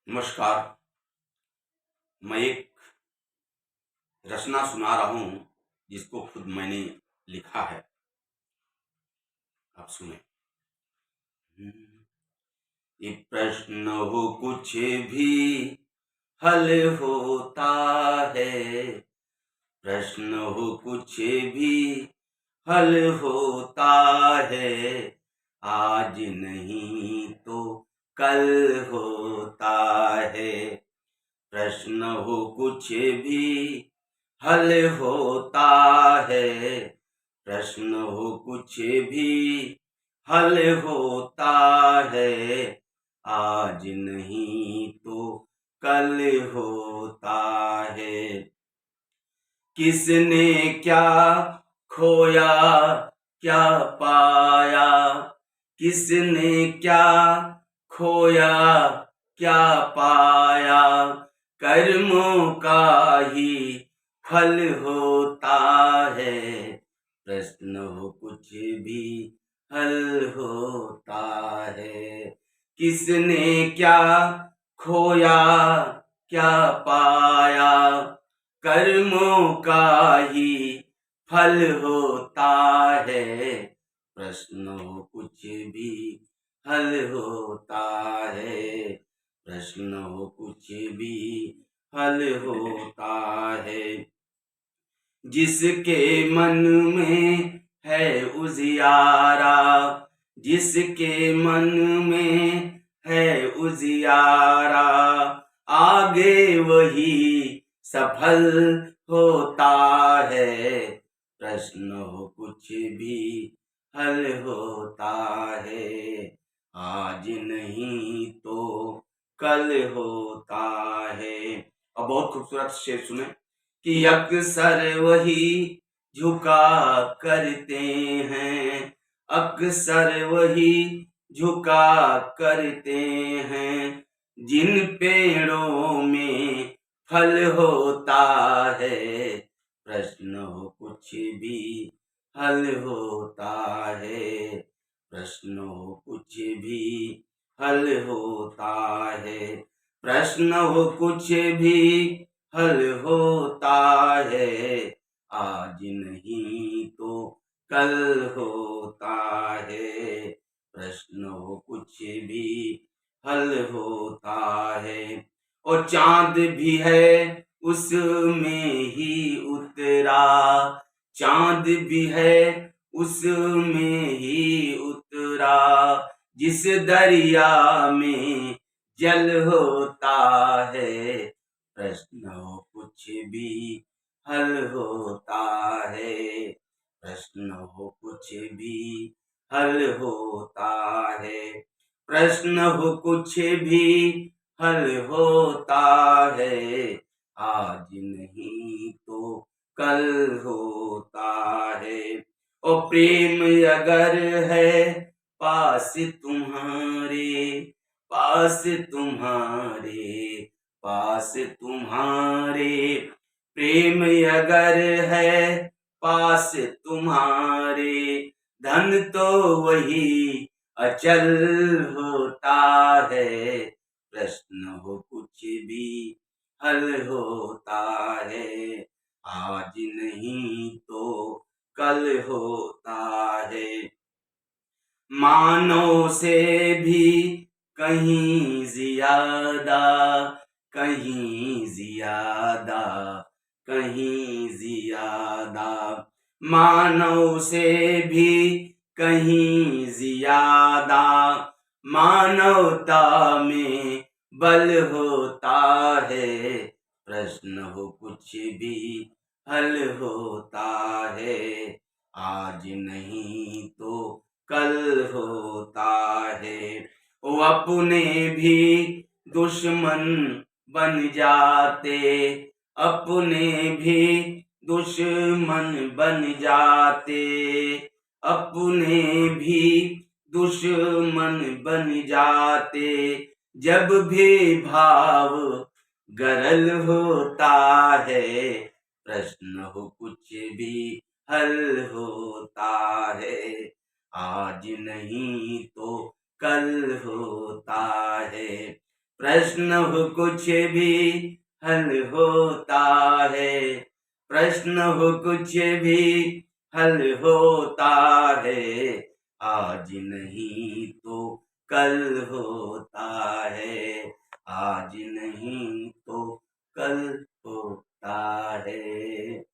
नमस्कार। मैं एक रचना सुना रहा हूँ जिसको खुद मैंने लिखा है। आप सुने। ये प्रश्न हो कुछ भी हल होता है। प्रश्न हो कुछ भी हल होता है। आज नहीं तो कल होता है। प्रश्न हो कुछ भी हल होता है। प्रश्न हो कुछ भी हल होता है। आज नहीं तो कल होता है। किसने क्या खोया क्या पाया। किसने क्या खोया क्या पाया। कर्मों का ही फल होता है। प्रश्न हो कुछ भी हल होता है। किसने क्या खोया क्या पाया। कर्मों का ही फल होता है। प्रश्न हो कुछ भी हल होता है। प्रश्न हो कुछ भी हल होता है। जिसके मन में है उजियारा। जिसके मन में है उजियारा। आगे वही सफल होता है। प्रश्न हो कुछ भी हल होता है। आज नहीं तो कल होता है। और बहुत खूबसूरत शेर सुने कि अक्सर वही झुका करते हैं। अक्सर वही झुका करते हैं। जिन पेड़ों में फल होता है। प्रश्न हो कुछ भी हल होता है। प्रश्न हो कुछ भी हल होता है। प्रश्न हो कुछ भी हल होता है। आज नहीं तो कल होता है। प्रश्न हो कुछ भी हल होता है। और चांद भी है उसमें ही उतरा। चांद भी है उसमें ही उतरा। जिस दरिया में जल होता है। प्रश्न हो कुछ भी हल होता है। प्रश्न हो कुछ भी हल होता है। प्रश्न हो कुछ भी हल होता है। आज नहीं तो कल होता है। ओ प्रेम अगर है पास तुम्हारे। पास तुम्हारे पास तुम्हारे। प्रेम अगर है पास तुम्हारे। धन तो वही अचल होता है। प्रश्न हो कुछ भी हल होता है। आज नहीं तो कल होता है। मानव से भी कहीं ज्यादा। कहीं ज्यादा कहीं ज्यादा। मानव से भी कहीं ज्यादा। मानवता में बल होता है। प्रश्न हो कुछ भी हल होता है। आज नहीं तो कल होता है। वो अपने भी दुश्मन बन जाते। अपने भी दुश्मन बन जाते। अपने भी दुश्मन बन जाते। जब भी भाव गरल होता है। प्रश्न हो कुछ भी हल होता है। आज नहीं तो कल होता है। प्रश्न हो कुछ भी हल होता है, प्रश्न हो कुछ भी हल होता है, आज नहीं तो कल होता है, आज नहीं तो कल होता है।